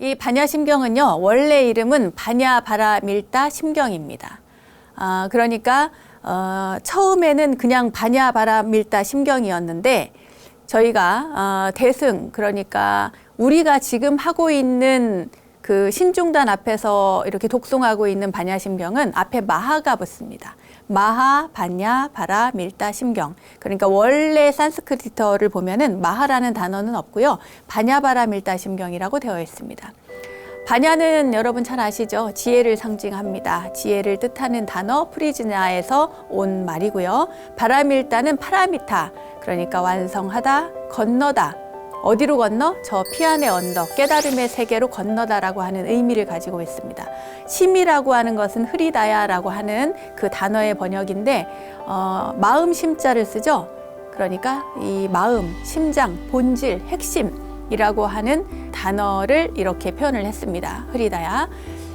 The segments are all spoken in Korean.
이 반야심경은요, 원래 이름은 반야바라밀다심경입니다. 그러니까 처음에는 그냥 반야바라밀다심경이었는데 저희가 대승, 그러니까 우리가 지금 하고 있는 그 신중단 앞에서 이렇게 독송하고 있는 반야심경은 앞에 마하가 붙습니다. 마하, 반야, 바라, 밀다, 심경. 그러니까 원래 산스크리트어를 보면은 마하라는 단어는 없고요. 반야, 바라, 밀다, 심경이라고 되어 있습니다. 반야는 여러분 잘 아시죠? 지혜를 상징합니다. 지혜를 뜻하는 단어 프리즈나에서 온 말이고요. 바라밀다는 파라미타, 그러니까 완성하다, 건너다. 어디로 건너? 저 피안의 언덕, 깨달음의 세계로 건너다라고 하는 의미를 가지고 있습니다. 심이라고 하는 것은 흐리다야라고 하는 그 단어의 번역인데 마음 심자를 쓰죠. 그러니까 이 마음, 심장, 본질, 핵심이라고 하는 단어를 이렇게 표현을 했습니다. 흐리다야.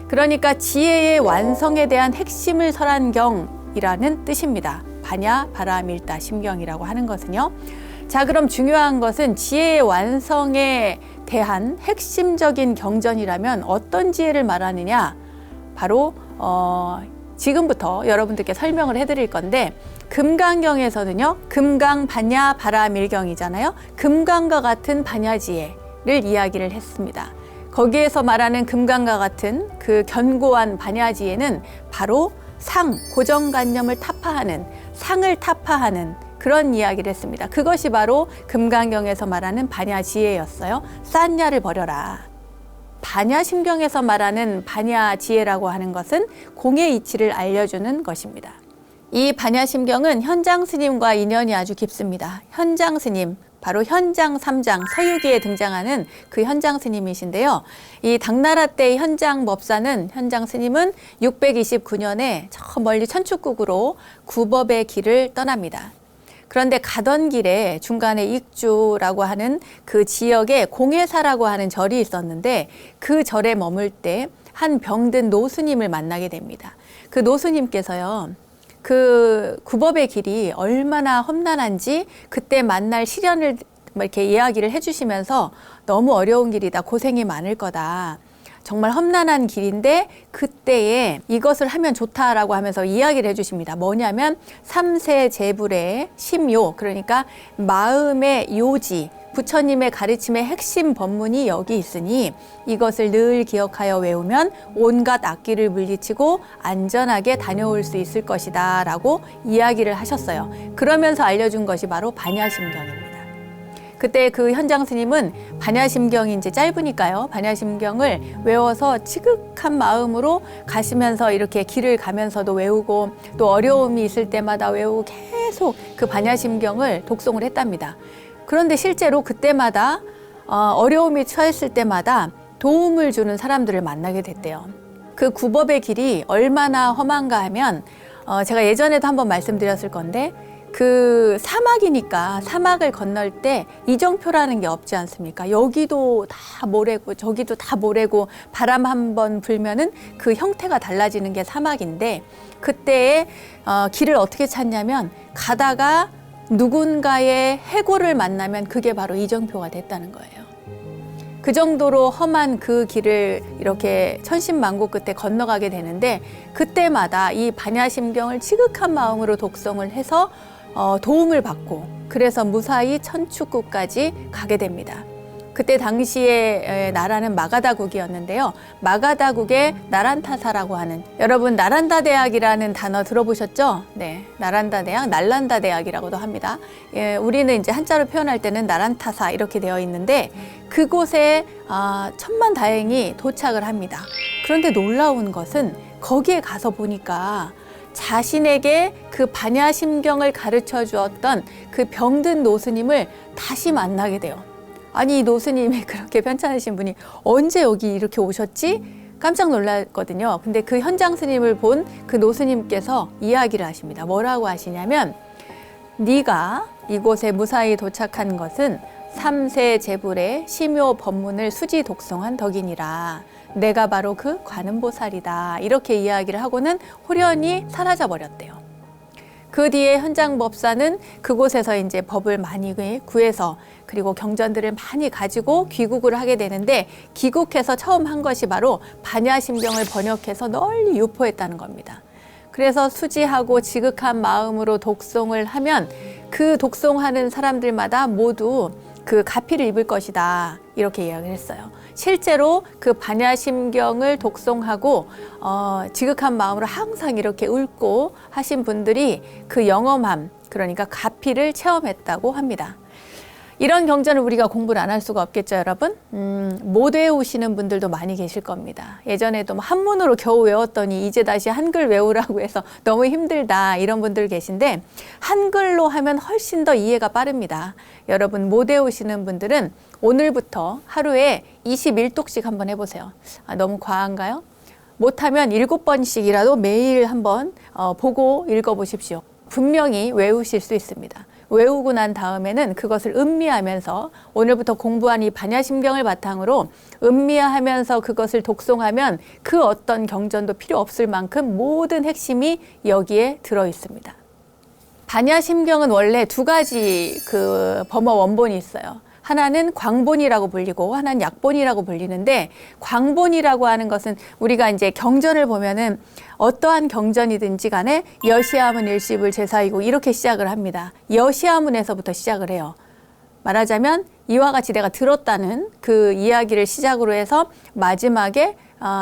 그러니까 지혜의 완성에 대한 핵심을 설한 경이라는 뜻입니다. 반야, 바라, 밀다, 심경이라고 하는 것은요. 자, 그럼 중요한 것은 지혜의 완성에 대한 핵심적인 경전이라면 어떤 지혜를 말하느냐? 바로 지금부터 여러분들께 설명을 해드릴 건데, 금강경에서는요, 금강, 반야, 바라, 밀경이잖아요. 금강과 같은 반야지혜를 이야기를 했습니다. 거기에서 말하는 금강과 같은 그 견고한 반야지혜는 바로 상, 고정관념을 타파하는, 상을 타파하는 그런 이야기를 했습니다. 그것이 바로 금강경에서 말하는 반야지혜였어요. 싼야를 버려라. 반야심경에서 말하는 반야지혜라고 하는 것은 공의 이치를 알려주는 것입니다. 이 반야심경은 현장스님과 인연이 아주 깊습니다. 현장스님, 바로 현장 3장 서유기에 등장하는 그 현장스님이신데요. 이 당나라 때의 현장법사는, 현장스님은 629년에 저 멀리 천축국으로 구법의 길을 떠납니다. 그런데 가던 길에 중간에 익주라고 하는 그 지역에 공해사라고 하는 절이 있었는데 그 절에 머물 때 한 병든 노스님을 만나게 됩니다. 그 노스님께서요, 그 구법의 길이 얼마나 험난한지 그때 만날 시련을 이렇게 이야기를 해주시면서 너무 어려운 길이다, 고생이 많을 거다, 정말 험난한 길인데 그때에 이것을 하면 좋다라고 하면서 이야기를 해주십니다. 뭐냐면 삼세제불의 심요, 그러니까 마음의 요지, 부처님의 가르침의 핵심 법문이 여기 있으니 이것을 늘 기억하여 외우면 온갖 악기를 물리치고 안전하게 다녀올 수 있을 것이다 라고 이야기를 하셨어요. 그러면서 알려준 것이 바로 반야심경입니다. 그때 그 현장 스님은 반야심경이 이제 짧으니까요, 반야심경을 외워서 지극한 마음으로 가시면서 이렇게 길을 가면서도 외우고 또 어려움이 있을 때마다 외우고 계속 그 반야심경을 독송을 했답니다. 그런데 실제로 그때마다 어려움이 처했을 때마다 도움을 주는 사람들을 만나게 됐대요. 그 구법의 길이 얼마나 험한가 하면 제가 예전에도 한번 말씀드렸을 건데, 그 사막이니까 사막을 건널 때 이정표라는 게 없지 않습니까? 여기도 다 모래고 저기도 다 모래고 바람 한번 불면은 그 형태가 달라지는 게 사막인데, 그때의 길을 어떻게 찾냐면 가다가 누군가의 해골을 만나면 그게 바로 이정표가 됐다는 거예요. 그 정도로 험한 그 길을 이렇게 천신만고 끝에 건너가게 되는데, 그때마다 이 반야심경을 지극한 마음으로 독송을 해서 도움을 받고, 그래서 무사히 천축국까지 가게 됩니다. 그때 당시에 나라는 마가다국이었는데요. 마가다국의 나란타사라고 하는, 여러분 나란다 대학이라는 단어 들어보셨죠? 네, 나란다 대학, 날란다 대학이라고도 합니다. 예, 우리는 이제 한자로 표현할 때는 나란타사 이렇게 되어 있는데 그곳에 천만다행히 도착을 합니다. 그런데 놀라운 것은 거기에 가서 보니까 자신에게 그 반야심경을 가르쳐 주었던 그 병든 노스님을 다시 만나게 돼요. 아니, 이 노스님이 그렇게 편찮으신 분이 언제 여기 이렇게 오셨지? 깜짝 놀랐거든요. 근데 그 현장 스님을 본 그 노스님께서 이야기를 하십니다. 뭐라고 하시냐면, 네가 이곳에 무사히 도착한 것은 삼세제불의 심요 법문을 수지 독송한 덕이니라. 내가 바로 그 관음보살이다. 이렇게 이야기를 하고는 홀연히 사라져 버렸대요. 그 뒤에 현장법사는 그곳에서 이제 법을 많이 구해서 그리고 경전들을 많이 가지고 귀국을 하게 되는데, 귀국해서 처음 한 것이 바로 반야심경을 번역해서 널리 유포했다는 겁니다. 그래서 수지하고 지극한 마음으로 독송을 하면 그 독송하는 사람들마다 모두 그 가피를 입을 것이다, 이렇게 이야기를 했어요. 실제로 그 반야심경을 독송하고 지극한 마음으로 항상 이렇게 읊고 하신 분들이 그 영험함, 그러니까 가피를 체험했다고 합니다. 이런 경전을 우리가 공부를 안 할 수가 없겠죠, 여러분? 못 외우시는 분들도 많이 계실 겁니다. 예전에도 한문으로 겨우 외웠더니 이제 다시 한글 외우라고 해서 너무 힘들다, 이런 분들 계신데, 한글로 하면 훨씬 더 이해가 빠릅니다. 여러분, 못 외우시는 분들은 오늘부터 하루에 21독씩 한번 해보세요. 너무 과한가요? 못하면 7번씩이라도 매일 한번 보고 읽어보십시오. 분명히 외우실 수 있습니다. 외우고 난 다음에는 그것을 음미하면서, 오늘부터 공부한 이 반야심경을 바탕으로 음미하면서 그것을 독송하면 그 어떤 경전도 필요 없을 만큼 모든 핵심이 여기에 들어 있습니다. 반야심경은 원래 두 가지 그 범어 원본이 있어요. 하나는 광본이라고 불리고 하나는 약본이라고 불리는데, 광본이라고 하는 것은 우리가 이제 경전을 보면은 어떠한 경전이든지 간에 여시아문 일십을 제사이고 이렇게 시작을 합니다. 여시아문에서부터 시작을 해요. 말하자면 이와 같이 내가 들었다는 그 이야기를 시작으로 해서 마지막에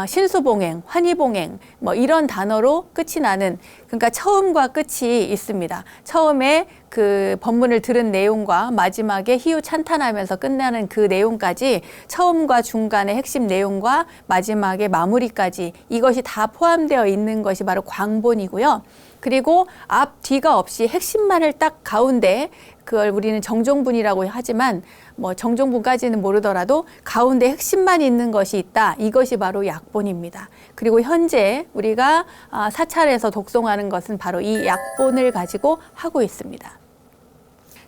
신수봉행, 환희봉행 뭐 이런 단어로 끝이 나는, 그러니까 처음과 끝이 있습니다. 처음에 그 법문을 들은 내용과 마지막에 희유 찬탄하면서 끝나는 그 내용까지, 처음과 중간의 핵심 내용과 마지막에 마무리까지 이것이 다 포함되어 있는 것이 바로 광본이고요. 그리고 앞 뒤가 없이 핵심만을 딱 가운데, 그걸 우리는 정종분이라고 하지만 뭐 정종분까지는 모르더라도 가운데 핵심만 있는 것이 있다, 이것이 바로 약본입니다. 그리고 현재 우리가 사찰에서 독송하는 것은 바로 이 약본을 가지고 하고 있습니다.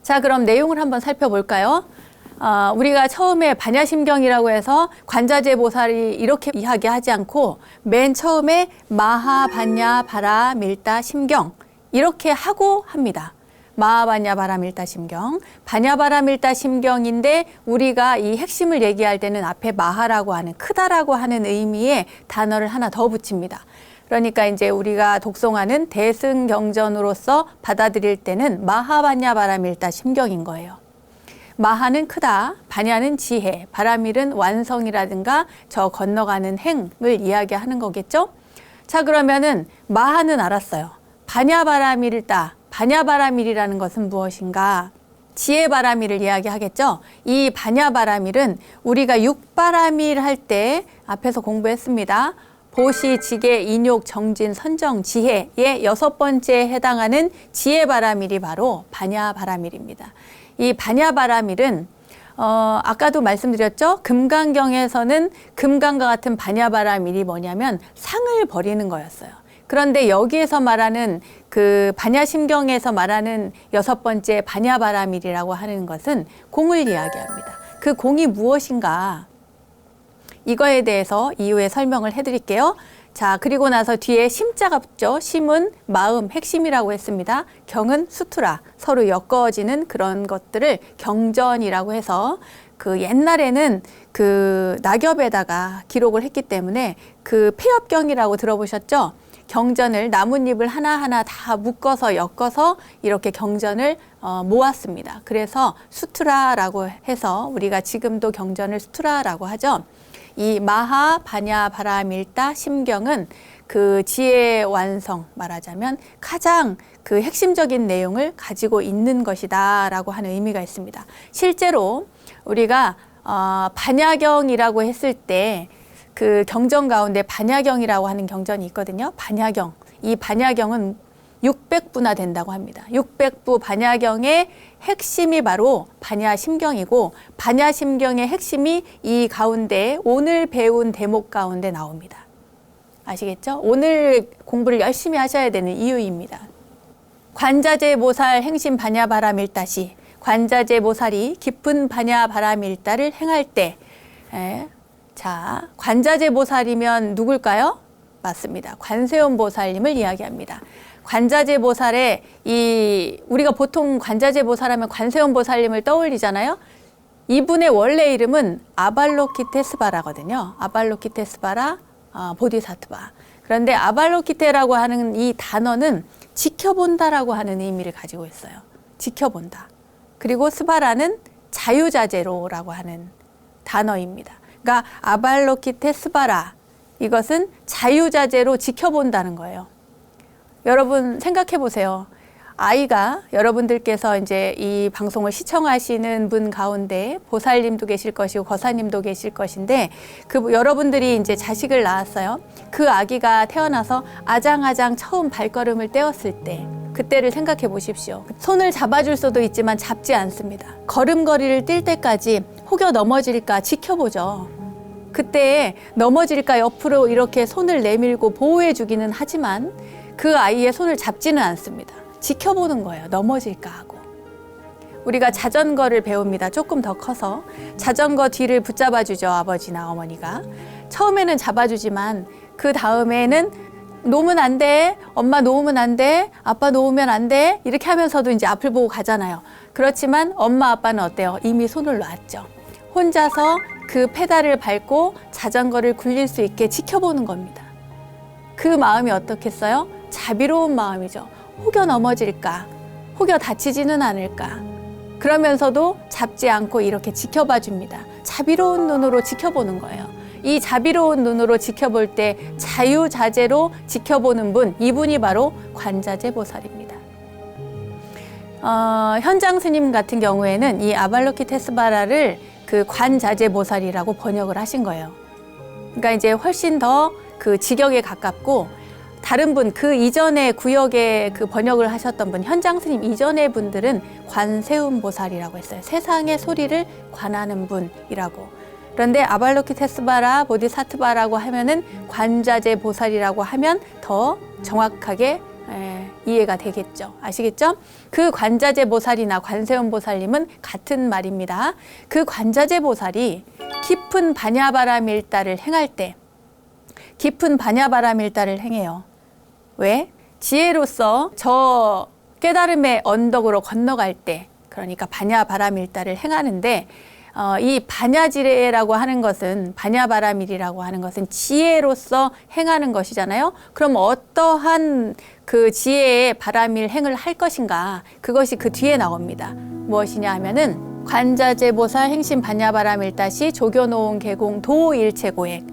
자, 그럼 내용을 한번 살펴볼까요? 우리가 처음에 반야심경이라고 해서 관자재 보살이 이렇게 이야기하지 않고 맨 처음에 마하 반야 바라 밀다 심경 이렇게 하고 합니다. 마하반야 바라밀다 심경, 반야바라밀다 심경인데, 우리가 이 핵심을 얘기할 때는 앞에 마하라고 하는, 크다라고 하는 의미의 단어를 하나 더 붙입니다. 그러니까 이제 우리가 독송하는 대승경전으로서 받아들일 때는 마하반야 바라밀다 심경인 거예요. 마하는 크다, 반야는 지혜, 바라밀은 완성이라든가 저 건너가는 행을 이야기하는 거겠죠? 자, 그러면은 마하는 알았어요. 반야바라밀다, 반야바라밀이라는 것은 무엇인가? 지혜바라밀을 이야기하겠죠? 이 반야바라밀은 우리가 육바라밀 할 때 앞에서 공부했습니다. 보시, 지계, 인욕, 정진, 선정, 지혜의 6번째에 해당하는 지혜바라밀이 바로 반야바라밀입니다. 이 반야바라밀은 아까도 말씀드렸죠? 금강경에서는 금강과 같은 반야바라밀이 뭐냐면 상을 버리는 거였어요. 그런데 여기에서 말하는 그 반야심경에서 말하는 6번째 반야바라밀이라고 하는 것은 공을 이야기합니다. 그 공이 무엇인가? 이거에 대해서 이후에 설명을 해드릴게요. 자, 그리고 나서 뒤에 심자가 붙죠. 심은 마음, 핵심이라고 했습니다. 경은 수투라, 서로 엮어지는 그런 것들을 경전이라고 해서, 그 옛날에는 그 낙엽에다가 기록을 했기 때문에 그 폐엽경이라고 들어보셨죠? 경전을 나뭇잎을 하나하나 다 묶어서 엮어서 이렇게 경전을 모았습니다. 그래서 수투라라고 해서 우리가 지금도 경전을 수투라라고 하죠. 이 마하 반야 바라밀다 심경은 그 지혜의 완성, 말하자면 가장 그 핵심적인 내용을 가지고 있는 것이다 라고 하는 의미가 있습니다. 실제로 우리가 반야경이라고 했을 때 그 경전 가운데 반야경이라고 하는 경전이 있거든요. 반야경. 이 반야경은 600부나 된다고 합니다. 600부 반야경의 핵심이 바로 반야심경이고, 반야심경의 핵심이 이 가운데 오늘 배운 대목 가운데 나옵니다. 아시겠죠? 오늘 공부를 열심히 하셔야 되는 이유입니다. 관자재 모살 행심 반야바라밀다시, 관자재 모살이 깊은 반야바라밀다를 행할 때, 자, 관자재 보살이면 누굴까요? 맞습니다. 관세음 보살님을 이야기합니다. 관자재 보살의 우리가 보통 관자재 보살하면 관세음 보살님을 떠올리잖아요. 이분의 원래 이름은 아발로키테스바라거든요. 아발로키테스바라 보디사트바. 그런데 아발로키테라고 하는 이 단어는 지켜본다라고 하는 의미를 가지고 있어요. 지켜본다. 그리고 스바라는 자유자재로라고 하는 단어입니다. 그러니까 아발로키테스바라, 이것은 자유자재로 지켜본다는 거예요. 여러분 생각해 보세요. 아이가, 여러분들께서 이제 이 방송을 시청하시는 분 가운데 보살님도 계실 것이고 거사님도 계실 것인데, 여러분들이 이제 자식을 낳았어요. 그 아기가 태어나서 아장아장 처음 발걸음을 떼었을 때, 그때를 생각해 보십시오. 손을 잡아줄 수도 있지만 잡지 않습니다. 걸음걸이를 뛸 때까지 혹여 넘어질까 지켜보죠. 그때 넘어질까 옆으로 이렇게 손을 내밀고 보호해 주기는 하지만 그 아이의 손을 잡지는 않습니다. 지켜보는 거예요. 넘어질까 하고. 우리가 자전거를 배웁니다. 조금 더 커서. 자전거 뒤를 붙잡아 주죠. 아버지나 어머니가. 처음에는 잡아주지만 그 다음에는 놓으면 안 돼. 엄마 놓으면 안 돼. 아빠 놓으면 안 돼. 이렇게 하면서도 이제 앞을 보고 가잖아요. 그렇지만 엄마 아빠는 어때요? 이미 손을 놨죠. 혼자서 그 페달을 밟고 자전거를 굴릴 수 있게 지켜보는 겁니다. 그 마음이 어떻겠어요? 자비로운 마음이죠. 혹여 넘어질까? 혹여 다치지는 않을까? 그러면서도 잡지 않고 이렇게 지켜봐 줍니다. 자비로운 눈으로 지켜보는 거예요. 이 자비로운 눈으로 지켜볼 때 자유자재로 지켜보는 분, 이분이 바로 관자재 보살입니다. 현장 스님 같은 경우에는 이 아발로키테스바라를 그 관자재 보살이라고 번역을 하신 거예요. 그러니까 이제 훨씬 더 그 직역에 가깝고, 다른 분, 그 이전에 구역에 그 번역을 하셨던 분, 현장 스님 이전의 분들은 관세음 보살이라고 했어요. 세상의 소리를 관하는 분이라고. 그런데 아발로키테스바라 보디사트바라고 하면은 관자재 보살이라고 하면 더 정확하게 이해가 되겠죠. 아시겠죠? 그 관자재 보살이나 관세음 보살님은 같은 말입니다. 그 관자재 보살이 깊은 반야바라밀다를 행할 때, 깊은 반야바라밀다를 행해요. 왜? 지혜로서 저 깨달음의 언덕으로 건너갈 때, 그러니까 반야바라밀다를 행하는데, 이 반야지레라고 하는 것은, 반야바라밀이라고 하는 것은 지혜로서 행하는 것이잖아요. 그럼 어떠한 그 지혜의 바라밀 행을 할 것인가? 그것이 그 뒤에 나옵니다. 무엇이냐 하면은 관자재 보살 행심 반야바라밀다시 조교노온 계공 도일체고액.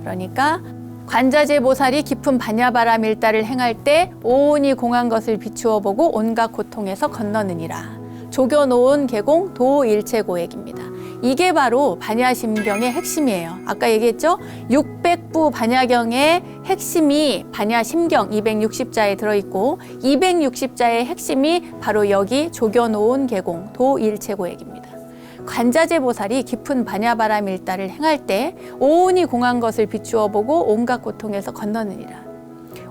그러니까 관자재 보살이 깊은 반야바라밀다를 행할 때 오온이 공한 것을 비추어 보고 온갖 고통에서 건너느니라. 조교노온 계공 도일체고액입니다. 이게 바로 반야심경의 핵심이에요. 아까 얘기했죠? 600부 반야경의 핵심이 반야심경 260자에 들어있고, 260자의 핵심이 바로 여기 조교노온 계공 도일체고액입니다. 관자재 보살이 깊은 반야바라밀다를 행할 때 오온이 공한 것을 비추어 보고 온갖 고통에서 건너느니라.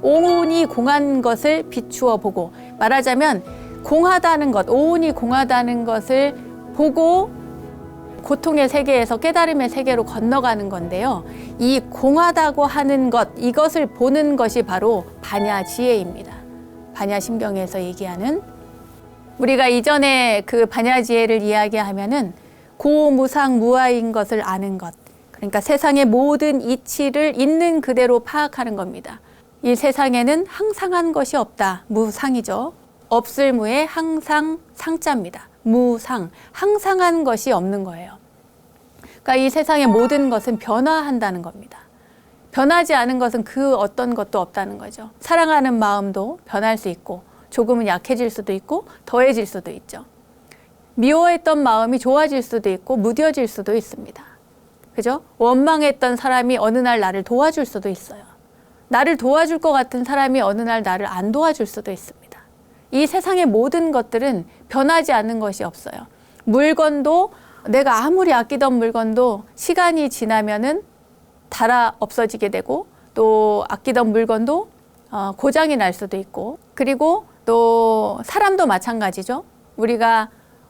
오온이 공한 것을 비추어 보고, 말하자면 공하다는 것, 오온이 공하다는 것을 보고 고통의 세계에서 깨달음의 세계로 건너가는 건데요. 이 공하다고 하는 것, 이것을 보는 것이 바로 반야지혜입니다. 반야심경에서 얘기하는, 우리가 이전에 그 반야지혜를 이야기하면은 고무상 무아인 것을 아는 것, 그러니까 세상의 모든 이치를 있는 그대로 파악하는 겁니다. 이 세상에는 항상한 것이 없다. 무상이죠. 없을 무에 항상 상자입니다. 무상, 항상한 것이 없는 거예요. 그러니까 이 세상의 모든 것은 변화한다는 겁니다. 변하지 않은 것은 그 어떤 것도 없다는 거죠. 사랑하는 마음도 변할 수 있고, 조금은 약해질 수도 있고 더해질 수도 있죠. 미워했던 마음이 좋아질 수도 있고 무뎌질 수도 있습니다. 그죠? 원망했던 사람이 어느 날 나를 도와줄 수도 있어요. 나를 도와줄 것 같은 사람이 어느 날 나를 안 도와줄 수도 있습니다. 이 세상의 모든 것들은 변하지 않는 것이 없어요. 물건도, 내가 아무리 아끼던 물건도 시간이 지나면은 닳아 없어지게 되고, 또 아끼던 물건도 고장이 날 수도 있고, 그리고 또 사람도 마찬가지죠. 우리가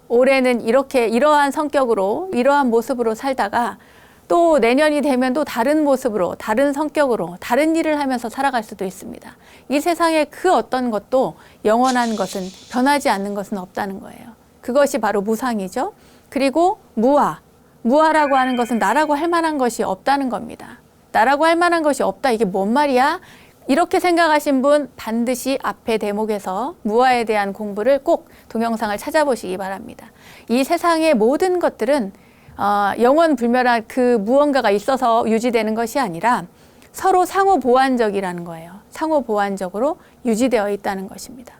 올해는 이러한 성격으로, 이러한 모습으로 살다가 또 내년이 되면 또 다른 모습으로, 다른 성격으로, 다른 일을 하면서 살아갈 수도 있습니다. 이 세상에 그 어떤 것도 영원한 것은, 변하지 않는 것은 없다는 거예요. 그것이 바로 무상이죠. 그리고 무아. 무아라고 하는 것은 나라고 할 만한 것이 없다는 겁니다. 나라고 할 만한 것이 없다. 이게 뭔 말이야? 이렇게 생각하신 분 반드시 앞에 대목에서 무아에 대한 공부를 꼭 동영상을 찾아보시기 바랍니다. 이 세상의 모든 것들은 영원불멸한 그 무언가가 있어서 유지되는 것이 아니라 서로 상호 보완적이라는 거예요. 상호 보완적으로 유지되어 있다는 것입니다.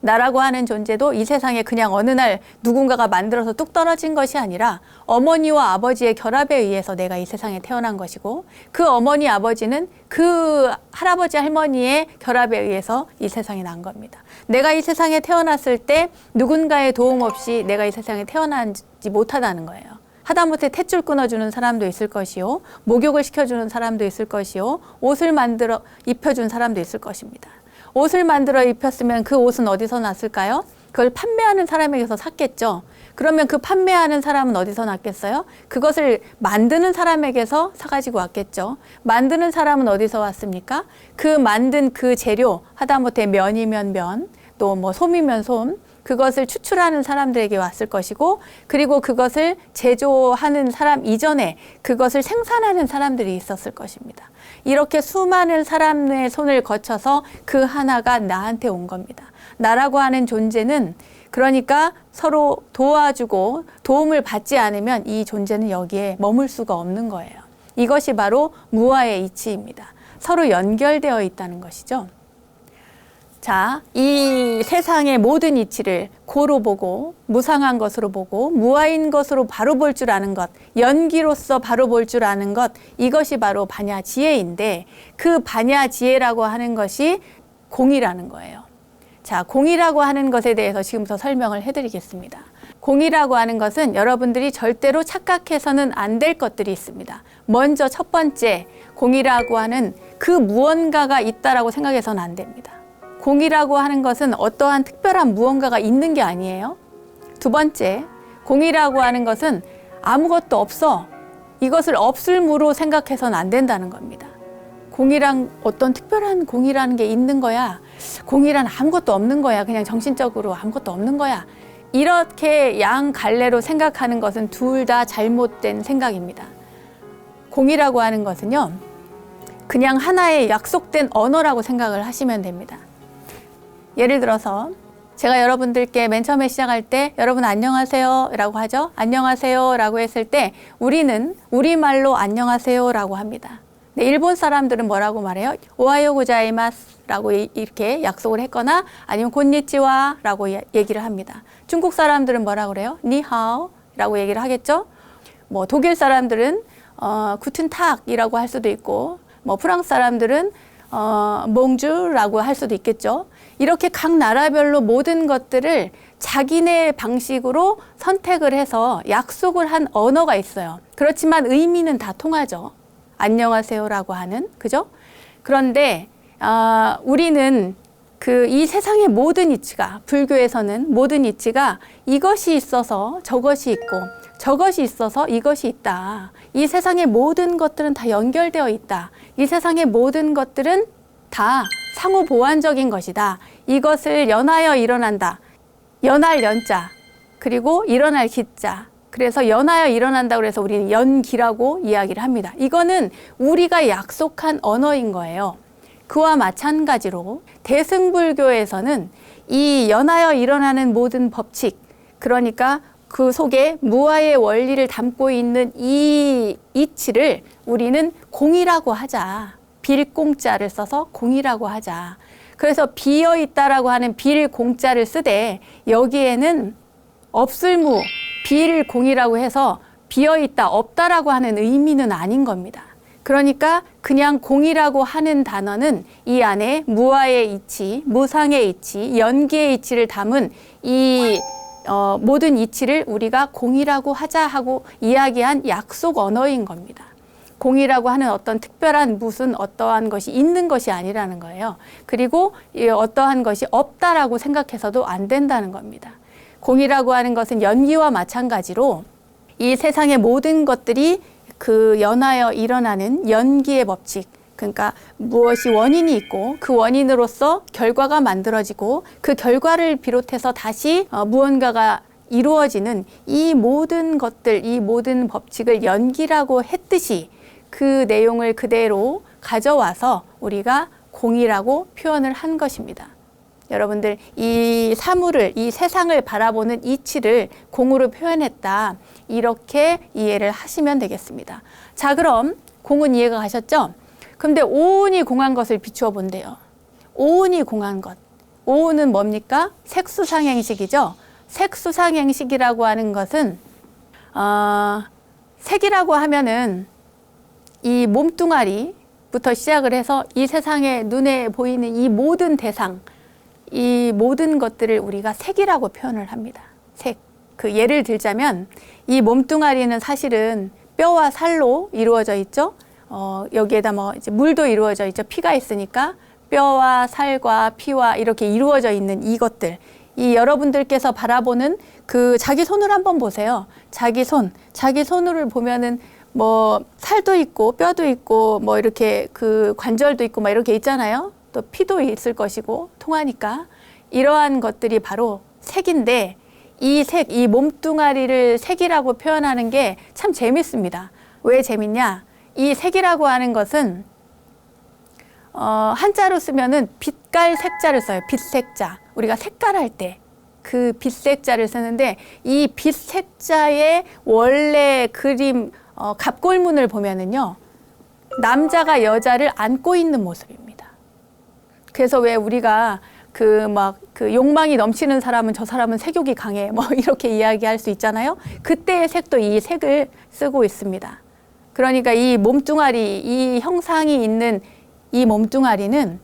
나라고 하는 존재도 이 세상에 그냥 어느 날 누군가가 만들어서 뚝 떨어진 것이 아니라 어머니와 아버지의 결합에 의해서 내가 이 세상에 태어난 것이고, 그 어머니 아버지는 그 할아버지 할머니의 결합에 의해서 이 세상에 난 겁니다. 내가 이 세상에 태어났을 때 누군가의 도움 없이 내가 이 세상에 태어나지 못하다는 거예요. 하다못해 탯줄 끊어주는 사람도 있을 것이요, 목욕을 시켜주는 사람도 있을 것이요, 옷을 만들어 입혀준 사람도 있을 것입니다. 옷을 만들어 입혔으면 그 옷은 어디서 났을까요? 그걸 판매하는 사람에게서 샀겠죠. 그러면 그 판매하는 사람은 어디서 났겠어요? 그것을 만드는 사람에게서 사가지고 왔겠죠. 만드는 사람은 어디서 왔습니까? 그 만든 그 재료, 하다못해 면이면 면, 또 뭐 솜이면 솜, 그것을 추출하는 사람들에게 왔을 것이고, 그리고 그것을 제조하는 사람 이전에 그것을 생산하는 사람들이 있었을 것입니다. 이렇게 수많은 사람의 손을 거쳐서 그 하나가 나한테 온 겁니다. 나라고 하는 존재는, 그러니까 서로 도와주고 도움을 받지 않으면 이 존재는 여기에 머물 수가 없는 거예요. 이것이 바로 무아의 이치입니다. 서로 연결되어 있다는 것이죠. 자, 이 세상의 모든 이치를 고로 보고, 무상한 것으로 보고, 무아인 것으로 바로 볼 줄 아는 것, 연기로서 바로 볼 줄 아는 것, 이것이 바로 반야지혜인데, 그 반야지혜라고 하는 것이 공이라는 거예요. 자, 공이라고 하는 것에 대해서 지금부터 설명을 해드리겠습니다. 공이라고 하는 것은 여러분들이 절대로 착각해서는 안 될 것들이 있습니다. 먼저 첫 번째, 공이라고 하는 그 무언가가 있다라고 생각해서는 안 됩니다. 공이라고 하는 것은 어떠한 특별한 무언가가 있는 게 아니에요. 두 번째, 공이라고 하는 것은 아무것도 없어. 이것을 없을무로 생각해서는 안 된다는 겁니다. 공이란 어떤 특별한 공이라는 게 있는 거야. 공이란 아무것도 없는 거야. 그냥 정신적으로 아무것도 없는 거야. 이렇게 양갈래로 생각하는 것은 둘 다 잘못된 생각입니다. 공이라고 하는 것은요, 그냥 하나의 약속된 언어라고 생각을 하시면 됩니다. 예를 들어서 제가 여러분들께 맨 처음에 시작할 때 여러분 안녕하세요 라고 하죠. 안녕하세요 라고 했을 때 우리는 우리말로 안녕하세요 라고 합니다. 네, 일본 사람들은 뭐라고 말해요? 오하요 고자이마스 라고 이렇게 약속을 했거나 아니면 곤니치와 라고 얘기를 합니다. 중국 사람들은 뭐라고 그래요? 니하오 라고 얘기를 하겠죠. 뭐 독일 사람들은 구튼탁이라고 할 수도 있고, 뭐 프랑스 사람들은 몽주라고 할 수도 있겠죠. 이렇게 각 나라별로 모든 것들을 자기네 방식으로 선택을 해서 약속을 한 언어가 있어요. 그렇지만 의미는 다 통하죠. 안녕하세요라고 하는, 그죠? 그런데 우리는 이 세상의 모든 이치가, 불교에서는 모든 이치가 이것이 있어서 저것이 있고 저것이 있어서 이것이 있다. 이 세상의 모든 것들은 다 연결되어 있다. 이 세상의 모든 것들은 다 상호 보완적인 것이다. 이것을 연하여 일어난다. 연할 연자, 그리고 일어날 기자. 그래서 연하여 일어난다고 해서 우리는 연기라고 이야기를 합니다. 이거는 우리가 약속한 언어인 거예요. 그와 마찬가지로 대승불교에서는 이 연하여 일어나는 모든 법칙, 그러니까 그 속에 무아의 원리를 담고 있는 이 이치를 우리는 공이라고 하자. 빌공자를 써서 공이라고 하자. 그래서 비어있다라고 하는 빌공자를 쓰되 여기에는 없을무, 빌공이라고 해서 비어있다, 없다라고 하는 의미는 아닌 겁니다. 그러니까 그냥 공이라고 하는 단어는 이 안에 무아의 이치, 무상의 이치, 연기의 이치를 담은 이 모든 이치를 우리가 공이라고 하자 하고 이야기한 약속 언어인 겁니다. 공이라고 하는 어떤 특별한 무슨 어떠한 것이 있는 것이 아니라는 거예요. 그리고 어떠한 것이 없다라고 생각해서도 안 된다는 겁니다. 공이라고 하는 것은 연기와 마찬가지로 이 세상의 모든 것들이 그 연하여 일어나는 연기의 법칙, 그러니까 무엇이 원인이 있고 그 원인으로서 결과가 만들어지고 그 결과를 비롯해서 다시 무언가가 이루어지는 이 모든 것들, 이 모든 법칙을 연기라고 했듯이 그 내용을 그대로 가져와서 우리가 공이라고 표현을 한 것입니다. 여러분들 이 사물을, 이 세상을 바라보는 이치를 공으로 표현했다. 이렇게 이해를 하시면 되겠습니다. 자, 그럼 공은 이해가 가셨죠? 근데 오운이 공한 것을 비추어 본대요. 오운이 공한 것. 오운은 뭡니까? 색수상행식이죠. 색수상행식이라고 하는 것은 색이라고 하면은 이 몸뚱아리부터 시작을 해서 이 세상에 눈에 보이는 이 모든 대상, 이 모든 것들을 우리가 색이라고 표현을 합니다. 색. 그 예를 들자면 이 몸뚱아리는 사실은 뼈와 살로 이루어져 있죠. 여기에다 뭐 이제 물도 이루어져 있죠. 피가 있으니까 뼈와 살과 피와 이렇게 이루어져 있는 이것들. 이 여러분들께서 바라보는 그 자기 손을 한번 보세요. 자기 손을 보면은 뭐 살도 있고 뼈도 있고 뭐 이렇게 그 관절도 있고 막 이렇게 있잖아요. 또 피도 있을 것이고 통하니까 이러한 것들이 바로 색인데 이 색, 이 몸뚱아리를 색이라고 표현하는 게 참 재밌습니다. 왜 재밌냐? 이 색이라고 하는 것은 한자로 쓰면은 빛깔 색자를 써요. 빛색자. 우리가 색깔할 때 그 빛색자를 쓰는데 이 빛색자의 원래 그림 갑골문을 보면은요. 남자가 여자를 안고 있는 모습입니다. 그래서 왜 우리가 그 욕망이 넘치는 사람은 저 사람은 색욕이 강해 뭐 이렇게 이야기할 수 있잖아요. 그때의 색도 이 색을 쓰고 있습니다. 그러니까 이 몸뚱아리, 이 형상이 있는 이 몸뚱아리는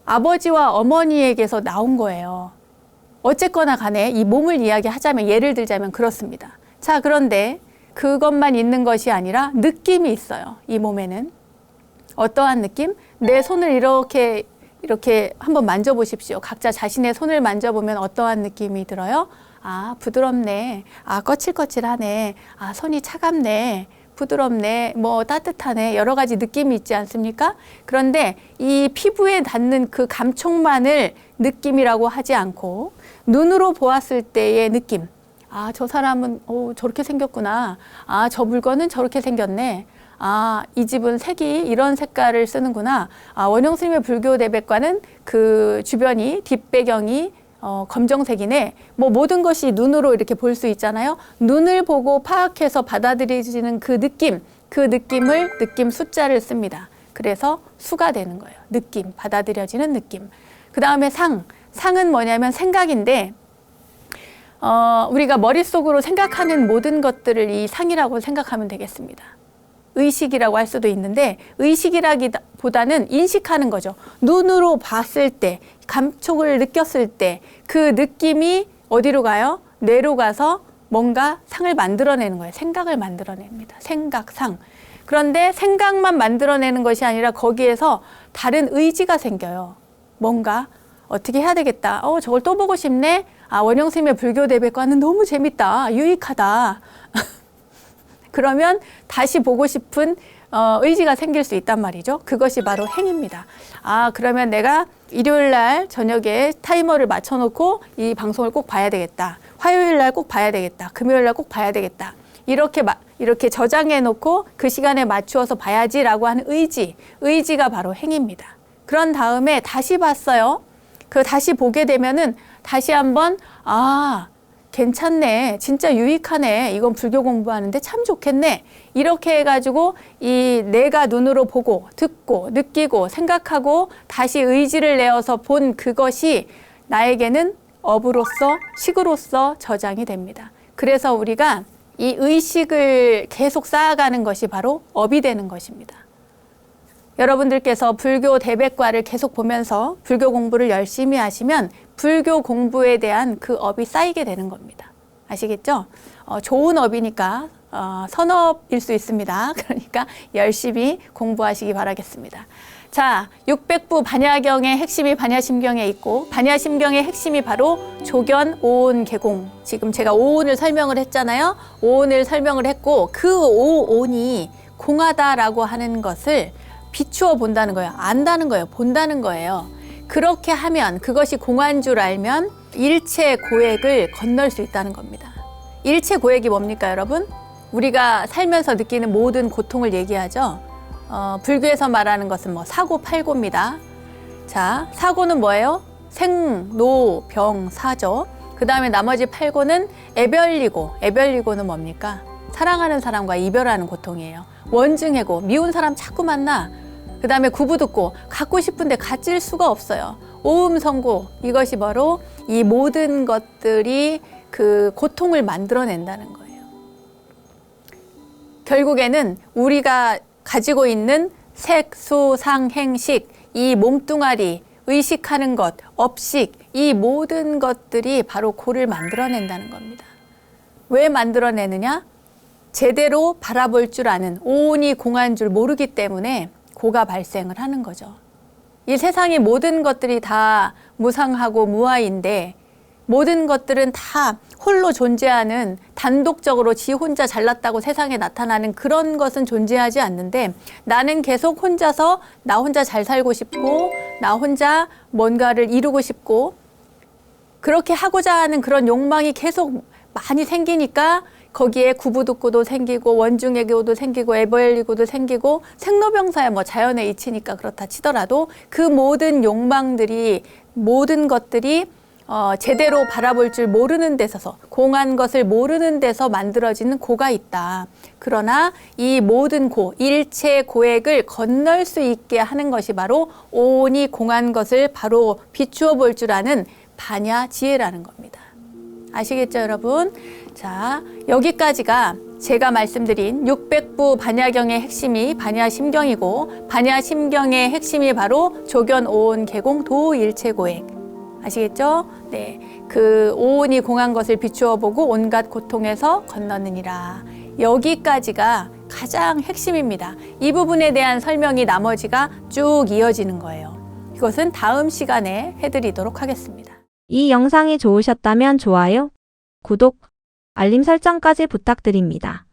아버지와 어머니에게서 나온 거예요. 어쨌거나 간에 이 몸을 이야기하자면, 예를 들자면 그렇습니다. 자, 그런데 그것만 있는 것이 아니라 느낌이 있어요. 이 몸에는. 어떠한 느낌? 내 손을 이렇게 한번 만져보십시오. 각자 자신의 손을 만져보면 어떠한 느낌이 들어요? 아, 부드럽네. 아, 거칠거칠하네. 아, 손이 차갑네. 부드럽네. 뭐 따뜻하네. 여러 가지 느낌이 있지 않습니까? 그런데 이 피부에 닿는 그 감촉만을 느낌이라고 하지 않고 눈으로 보았을 때의 느낌. 아, 저 사람은 저렇게 생겼구나. 아, 저 물건은 저렇게 생겼네. 아, 이 집은 색이 이런 색깔을 쓰는구나. 아, 원영 스님의 불교 대백과는 그 주변이 뒷배경이 검정색이네. 뭐 모든 것이 눈으로 이렇게 볼 수 있잖아요. 눈을 보고 파악해서 받아들여지는 그 느낌을 느낌 숫자를 씁니다. 그래서 수가 되는 거예요. 느낌, 받아들여지는 느낌. 그 다음에 상은 뭐냐면 생각인데 우리가 머릿속으로 생각하는 모든 것들을 이 상이라고 생각하면 되겠습니다. 의식이라고 할 수도 있는데 의식이라기보다는 인식하는 거죠. 눈으로 봤을 때, 감촉을 느꼈을 때 그 느낌이 어디로 가요? 뇌로 가서 뭔가 상을 만들어내는 거예요. 생각을 만들어냅니다. 생각, 상. 그런데 생각만 만들어내는 것이 아니라 거기에서 다른 의지가 생겨요. 뭔가 어떻게 해야 되겠다. 저걸 또 보고 싶네. 아, 원영 스님의 불교 대백과는 너무 재밌다. 유익하다. 그러면 다시 보고 싶은 의지가 생길 수 있단 말이죠. 그것이 바로 행입니다. 아, 그러면 내가 일요일 날 저녁에 타이머를 맞춰놓고 이 방송을 꼭 봐야 되겠다. 화요일 날 꼭 봐야 되겠다. 금요일 날 꼭 봐야 되겠다. 이렇게 저장해놓고 그 시간에 맞추어서 봐야지라고 하는 의지가 바로 행입니다. 그런 다음에 다시 봤어요. 그 다시 보게 되면은 다시 한번 괜찮네. 진짜 유익하네. 이건 불교 공부하는데 참 좋겠네. 이렇게 해가지고 이 내가 눈으로 보고 듣고 느끼고 생각하고 다시 의지를 내어서 본 그것이 나에게는 업으로서 식으로서 저장이 됩니다. 그래서 우리가 이 의식을 계속 쌓아가는 것이 바로 업이 되는 것입니다. 여러분들께서 불교 대백과를 계속 보면서 불교 공부를 열심히 하시면 불교 공부에 대한 그 업이 쌓이게 되는 겁니다. 아시겠죠? 좋은 업이니까 선업일 수 있습니다. 그러니까 열심히 공부하시기 바라겠습니다. 자, 600부 반야경의 핵심이 반야심경에 있고, 반야심경의 핵심이 바로 조견, 오온, 계공. 지금 제가 오온을 설명을 했잖아요. 오온을 설명을 했고, 그 오온이 공하다라고 하는 것을 비추어 본다는 거예요. 안다는 거예요. 본다는 거예요. 그렇게 하면, 그것이 공한 줄 알면 일체 고액을 건널 수 있다는 겁니다. 일체 고액이 뭡니까, 여러분? 우리가 살면서 느끼는 모든 고통을 얘기하죠. 불교에서 말하는 것은 뭐 사고, 팔고입니다. 자, 사고는 뭐예요? 생, 노, 병, 사죠. 그 다음에 나머지 팔고는 애별리고, 애별리고는 뭡니까? 사랑하는 사람과 이별하는 고통이에요. 원증해고, 미운 사람 자꾸 만나. 그 다음에 구부듣고, 갖고 싶은데 가질 수가 없어요. 오음성고, 이것이 바로 이 모든 것들이 그 고통을 만들어낸다는 거예요. 결국에는 우리가 가지고 있는 색, 수, 상, 행, 식, 이 몸뚱아리, 의식하는 것, 업식, 이 모든 것들이 바로 고를 만들어낸다는 겁니다. 왜 만들어내느냐? 제대로 바라볼 줄 아는, 오온이 공한 줄 모르기 때문에 고가 발생을 하는 거죠. 이 세상의 모든 것들이 다 무상하고 무아인데, 모든 것들은 다 홀로 존재하는, 단독적으로 지 혼자 잘났다고 세상에 나타나는 그런 것은 존재하지 않는데, 나는 계속 혼자서 나 혼자 잘 살고 싶고, 나 혼자 뭔가를 이루고 싶고, 그렇게 하고자 하는 그런 욕망이 계속 많이 생기니까 거기에 구부듣고도 생기고, 원중애고도 생기고, 애벌리고도 생기고, 생로병사야 뭐 자연의 이치니까 그렇다 치더라도 그 모든 욕망들이, 모든 것들이 제대로 바라볼 줄 모르는 데서, 공한 것을 모르는 데서 만들어지는 고가 있다. 그러나 이 모든 고, 일체 고액을 건널 수 있게 하는 것이 바로 오온이 공한 것을 바로 비추어 볼 줄 아는 반야지혜라는 겁니다. 아시겠죠, 여러분? 자, 여기까지가 제가 말씀드린 600부 반야경의 핵심이 반야심경이고, 반야심경의 핵심이 바로 조견, 오온, 계공, 도, 일체 고액. 아시겠죠? 네, 그 오온이 공한 것을 비추어 보고 온갖 고통에서 건너느니라. 여기까지가 가장 핵심입니다. 이 부분에 대한 설명이 나머지가 쭉 이어지는 거예요. 이것은 다음 시간에 해드리도록 하겠습니다. 이 영상이 좋으셨다면 좋아요, 구독, 알림 설정까지 부탁드립니다.